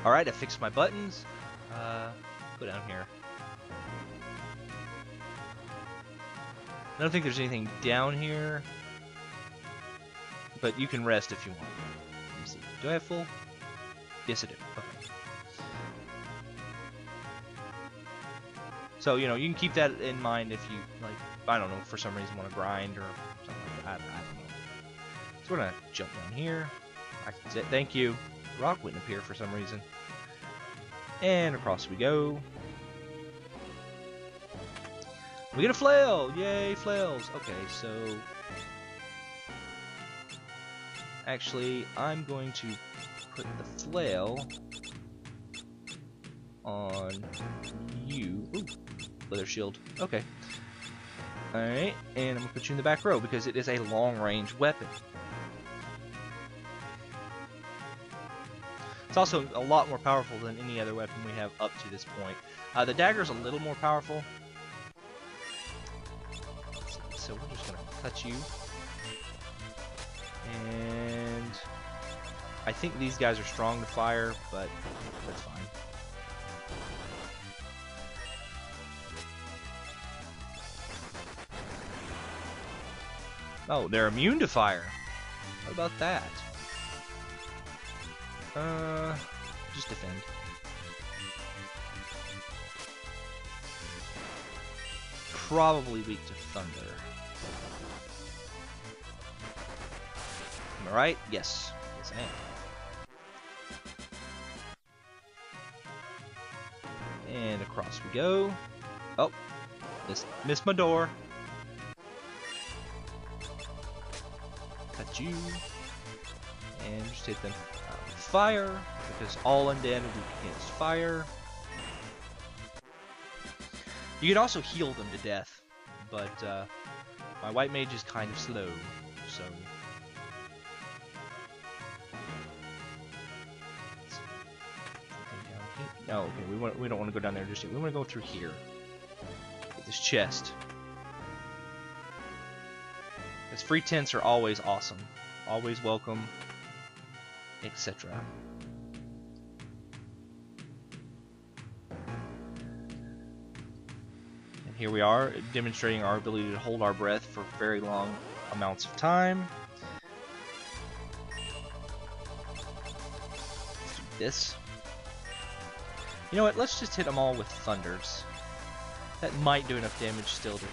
Alright, I fixed my buttons. Go down here. I don't think there's anything down here. But you can rest if you want. Let me see. Do I have full? Yes, I do. Okay. So, you know, you can keep that in mind if you, like, I don't know, for some reason want to grind or something like that. I don't know. So we're going to jump down here. I can say thank you. Rock wouldn't appear for some reason. And across we go. We get a flail! Yay, flails! Okay, so... Actually, I'm going to put the flail on you. Ooh, leather shield. Okay. Alright, and I'm going to put you in the back row because it is a long-range weapon. It's also a lot more powerful than any other weapon we have up to this point. The dagger's a little more powerful. So we're just going to cut you. And I think these guys are strong to fire, but that's fine. Oh, they're immune to fire. What about that? Just defend. Probably weak to thunder. Am I right? Yes. Yes, I am. And across we go. Oh, missed my door. Cut you. And just hit them with fire, because all undead are weak against fire. You can also heal them to death, but my white mage is kind of slow, so... No, okay, we don't want to go down there just yet. We want to go through here. Get this chest. Because free tents are always awesome. Always welcome, etc. And here we are, demonstrating our ability to hold our breath for very long amounts of time. Let's do this. You know what, let's just hit them all with thunders. That might do enough damage still to...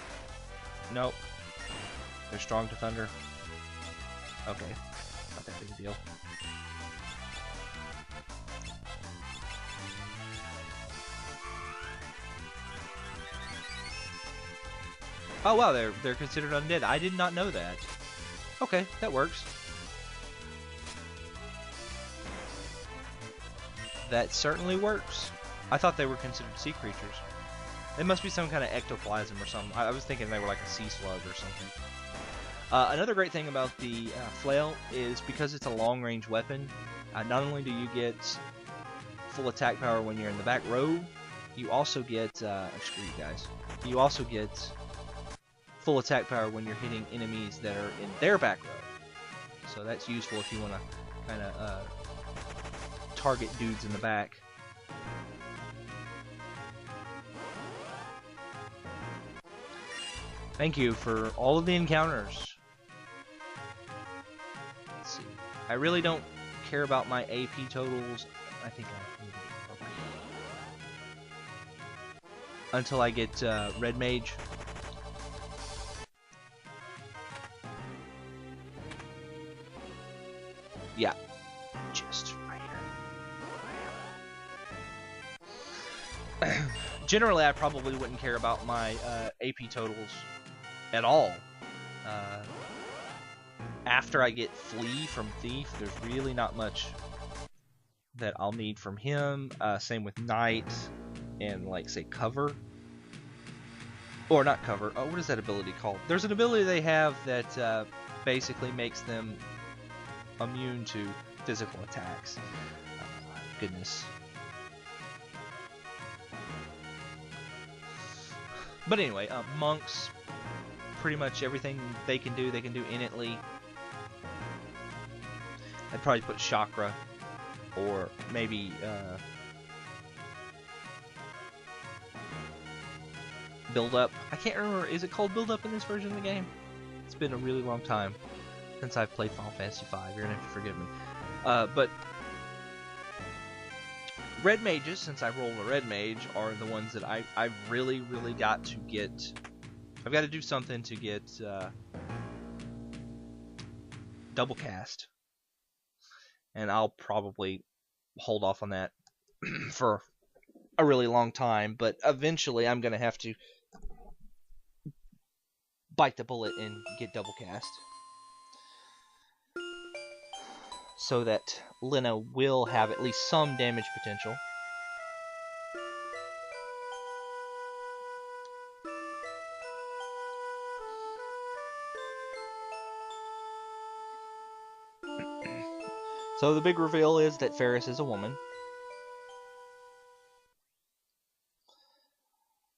Nope. They're strong to thunder. Okay. Not that big a deal. Oh wow, they're considered undead. I did not know that. Okay, that works. That certainly works. I thought they were considered sea creatures. They must be some kind of ectoplasm or something. I was thinking they were like a sea slug or something. Another great thing about the flail is because it's a long-range weapon, not only do you get full attack power when you're in the back row, you also get, screw you guys, you also get full attack power when you're hitting enemies that are in their back row. So that's useful if you want to kind of target dudes in the back. Thank you for all of the encounters. Let's see. I really don't care about my AP totals. I think I need to get over here. Until I get Red Mage. Yeah. Just right here. Generally, I probably wouldn't care about my AP totals at all. After I get Flee from Thief, there's really not much that I'll need from him. Same with Knight and, like, say, Cover. Or not Cover. Oh, what is that ability called? There's an ability they have that basically makes them immune to physical attacks. Goodness. But anyway, monks, pretty much everything they can do innately. I'd probably put chakra or maybe build up. I can't remember. Is it called build up in this version of the game? It's been a really long time since I've played Final Fantasy V. You're gonna have to forgive me. But red mages, since I roll a red mage, are the ones that I've really got to get. I've got to do something to get double cast, and I'll probably hold off on that for a really long time. But eventually, I'm gonna have to bite the bullet and get double cast, so that Lena will have at least some damage potential. So the big reveal is that Ferris is a woman.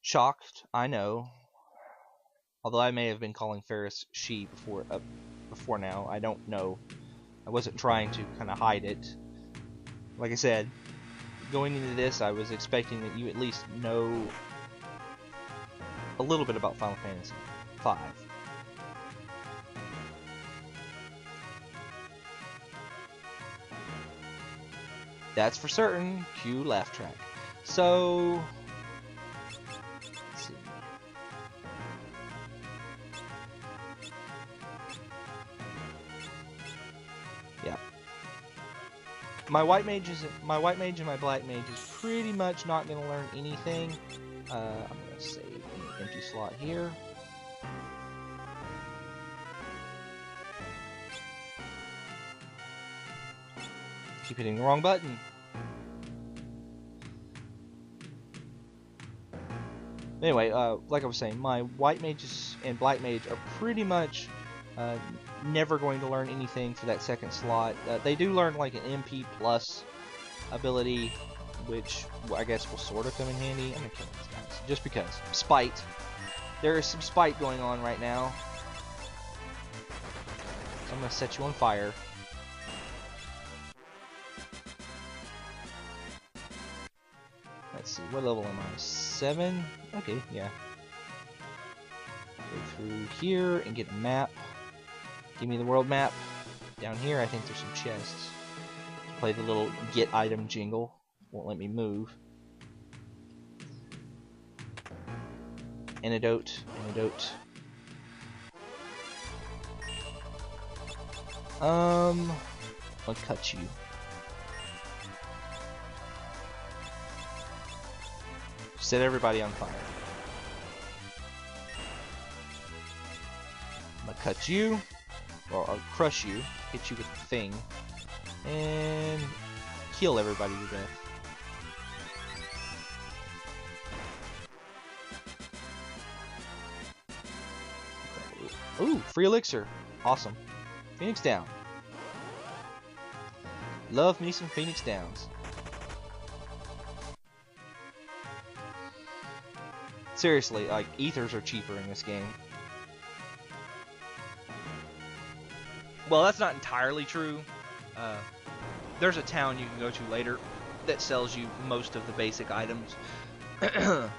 Shocked, I know. Although I may have been calling Ferris she before now. I don't know. I wasn't trying to kind of hide it. Like I said, going into this, I was expecting that you at least know a little bit about Final Fantasy V. That's for certain. Cue laugh track. So, let's see. Yeah. My white mage and my black mage is pretty much not going to learn anything. I'm going to save an empty slot here. Keep hitting the wrong button. Anyway, like I was saying, my white mages and black mage are pretty much never going to learn anything for that second slot. They do learn like an MP plus ability, which I guess will sort of come in handy. I'm gonna kill these guys just because. Spite. There is some spite going on right now. So I'm gonna set you on fire. Let's see, what level am I? 7? Okay, yeah. Go through here and get a map. Give me the world map. Down here, I think there's some chests. Play the little get item jingle. Won't let me move. Antidote. I'll cut you. Set everybody on fire. I'm gonna cut you, or I'll crush you, hit you with the thing, and kill everybody to death. Ooh, free elixir. Awesome. Phoenix down. Love me some Phoenix Downs. Seriously, like, ethers are cheaper in this game. Well, that's not entirely true. There's a town you can go to later that sells you most of the basic items at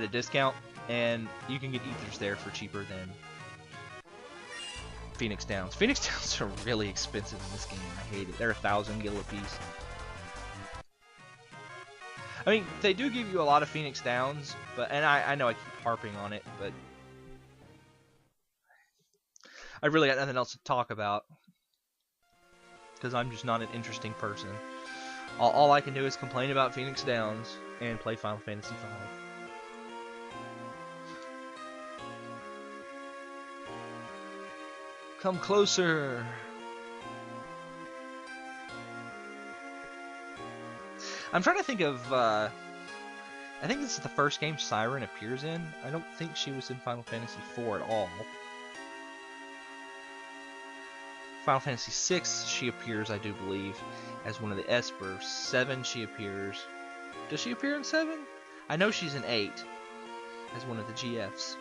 a discount, and you can get ethers there for cheaper than Phoenix Downs. Phoenix Downs are really expensive in this game. I hate it. They're 1,000 gil a piece. I mean, they do give you a lot of Phoenix Downs, and I know I keep harping on it, but I really got nothing else to talk about because I'm just not an interesting person. All I can do is complain about Phoenix Downs and play Final Fantasy V. Come closer. I'm trying to think of, I think this is the first game Siren appears in. I don't think she was in Final Fantasy IV at all. Final Fantasy VI, she appears, I do believe, as one of the Espers. 7, she appears. Does she appear in 7? I know she's in 8, as one of the GFs.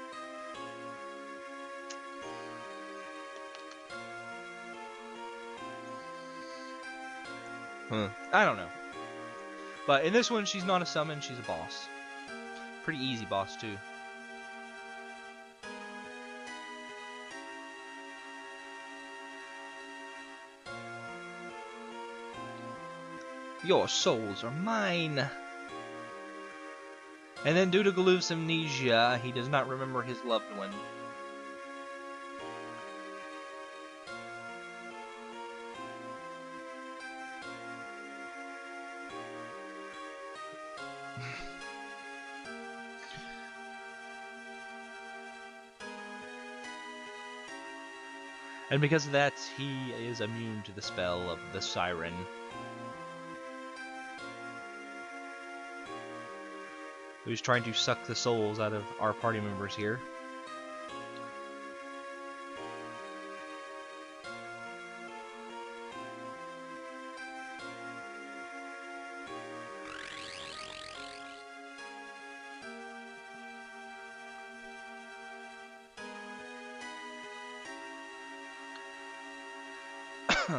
I don't know. But in this one, she's not a summon, she's a boss. Pretty easy boss, too. Your souls are mine. And then due to Galoof's amnesia, he does not remember his loved one. And because of that, he is immune to the spell of the siren. Who's trying to suck the souls out of our party members here.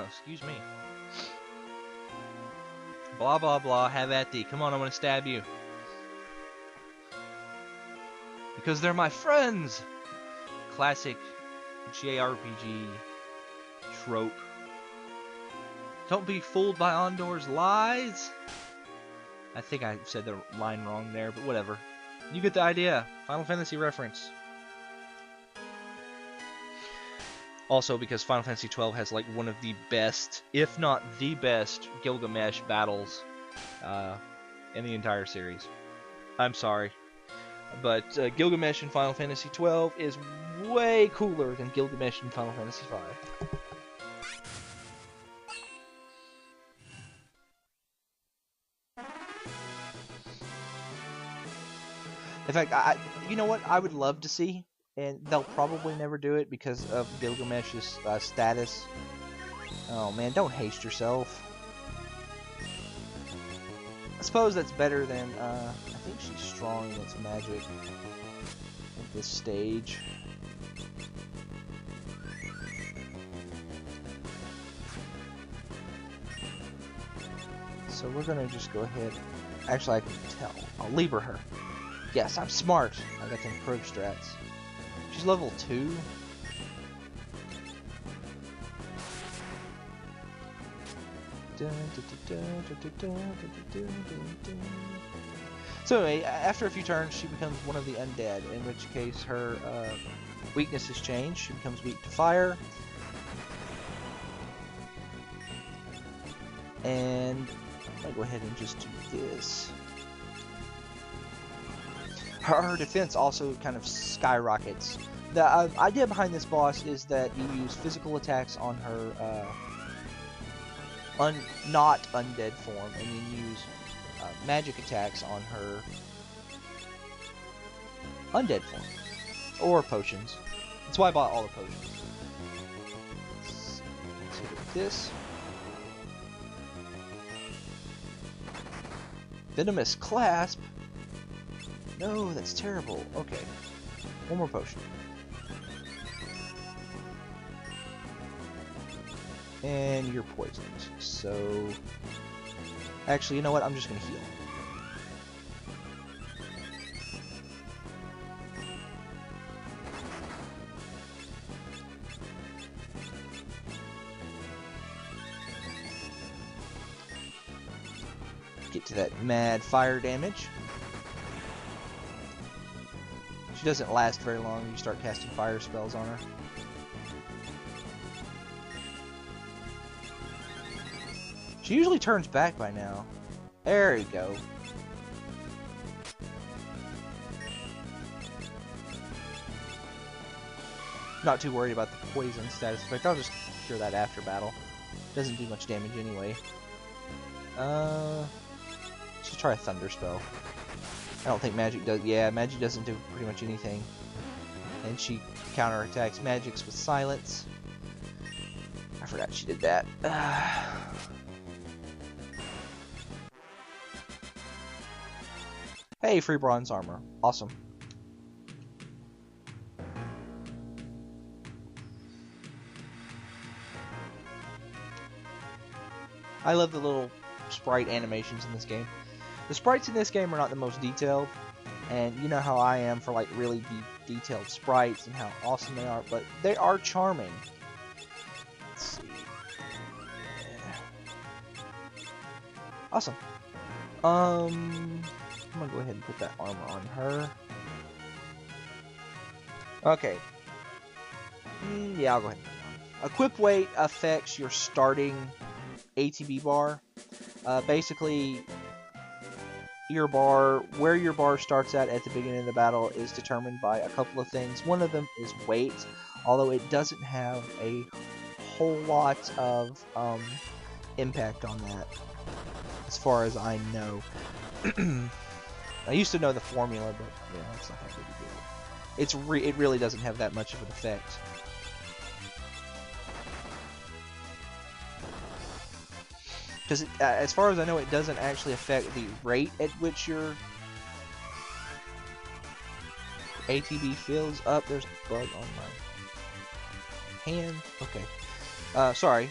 Excuse me. Blah, blah, blah. Have at thee. Come on, I want to stab you. Because they're my friends! Classic JRPG trope. Don't be fooled by Ondor's lies. I think I said the line wrong there, but whatever. You get the idea. Final Fantasy reference. Also, because Final Fantasy XII has like one of the best, if not the best, Gilgamesh battles in the entire series. I'm sorry, but Gilgamesh in Final Fantasy XII is way cooler than Gilgamesh in Final Fantasy V. In fact, you know what I would love to see? And they'll probably never do it because of Gilgamesh's status. Oh man, don't haste yourself. I suppose that's better than, I think she's strong against magic at this stage. So we're gonna just go ahead. Actually, I can tell. I'll lever her. Yes, I'm smart. I got them pro strats. She's level 2. So anyway, after a few turns, she becomes one of the undead, in which case her weakness has changed. She becomes weak to fire. And I'll go ahead and just do this. Her defense also kind of skyrockets. The idea behind this boss is that you use physical attacks on her not undead form, and then use magic attacks on her undead form. Or potions. That's why I bought all the potions. Let's hit it with this. Venomous Clasp? No, that's terrible. Okay. One more potion. And you're poisoned. So... actually, you know what? I'm just going to heal. Get to that mad fire damage. She doesn't last very long when you start casting fire spells on her. She usually turns back by now. There you go. Not too worried about the poison status effect. I'll just cure that after battle. Doesn't do much damage anyway. Let's try a thunder spell. I don't think magic does. Yeah, magic doesn't do pretty much anything. And she counterattacks magics with silence. I forgot she did that. Hey, free bronze armor. Awesome. I love the little sprite animations in this game. The sprites in this game are not the most detailed, and you know how I am for like really detailed sprites and how awesome they are, but they are charming. Let's see. Awesome. I'm gonna go ahead and put that armor on her. Okay. Yeah, I'll go ahead and put it on. Equip weight affects your starting ATB bar. Basically, your bar, where your bar starts at the beginning of the battle is determined by a couple of things. One of them is weight, although it doesn't have a whole lot of impact on that, as far as I know. I used to know the formula, but yeah, it's not that big a deal. It really doesn't have that much of an effect. Because as far as I know, it doesn't actually affect the rate at which your ATB fills up. There's a bug on my hand. Okay. Sorry.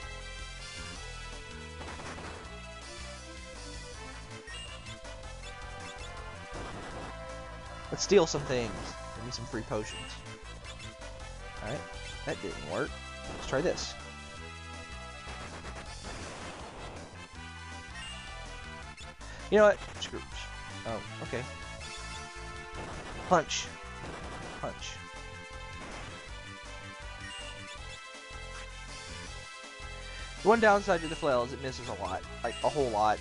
Let's steal some things. Give me some free potions. Alright. That didn't work. Let's try this. You know what? Screw. Oh, okay. Punch. Punch. The one downside to the flail is it misses a lot. Like, a whole lot.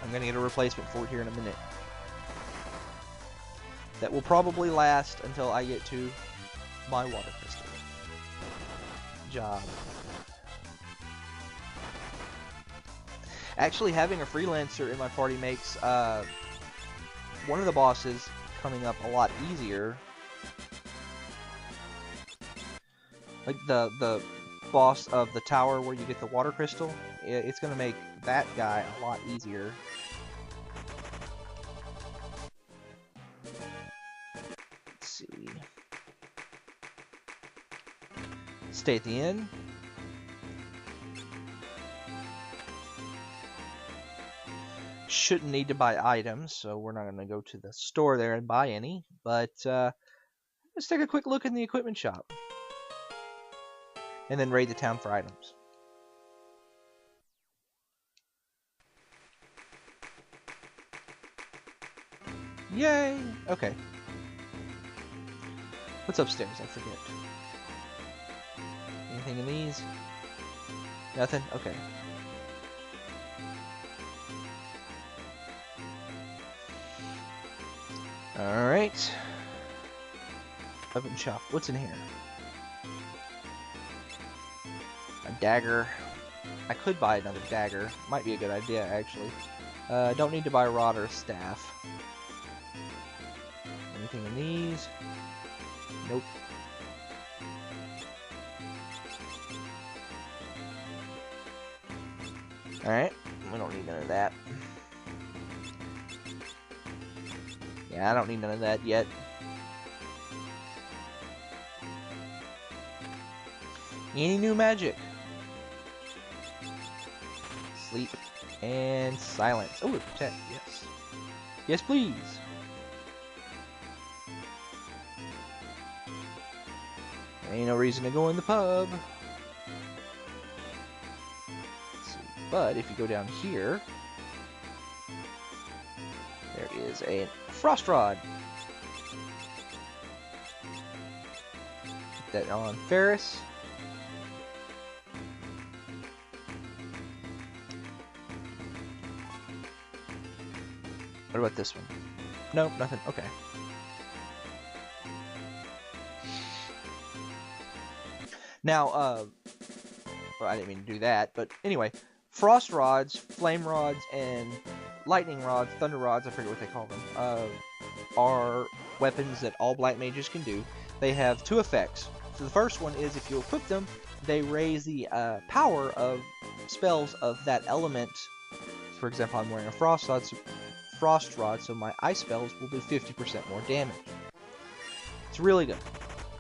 I'm gonna get a replacement for it here in a minute. That will probably last until I get to my water crystal. Job. Actually, having a freelancer in my party makes one of the bosses coming up a lot easier. Like the boss of the tower where you get the water crystal, it's going to make that guy a lot easier. Let's see. Stay at the inn. Shouldn't need to buy items, so we're not going to go to the store there and buy any, but let's take a quick look in the equipment shop and then raid the town for items. Yay! Okay. What's upstairs? I forget. Anything in these? Nothing? Okay. Alright. Open shop. What's in here? A dagger. I could buy another dagger. Might be a good idea, actually. Don't need to buy a rod or a staff. Anything in these? Nope. Alright. We don't need none of that. Yeah, I don't need none of that yet. Any new magic? Sleep and silence. Oh, protect. Yes. Yes, please. Ain't no reason to go in the pub. Let's see. But if you go down here, there is a frost rod. Put that on Ferris. What about this one? Nope, nothing. Okay. Now, well, I didn't mean to do that, but anyway, frost rods, flame rods, and lightning rods, thunder rods, I forget what they call them, are weapons that all black mages can do. They have two effects. So the first one is if you equip them, they raise the power of spells of that element. For example, I'm wearing a frost rod, so my ice spells will do 50% more damage. It's really good.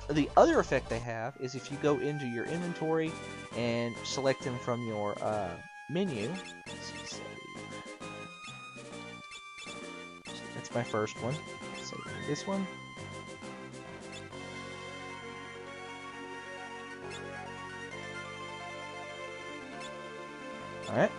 The other effect they have is if you go into your inventory and select them from your menu. Let's see, save. That's my first one. Save this one. Alright.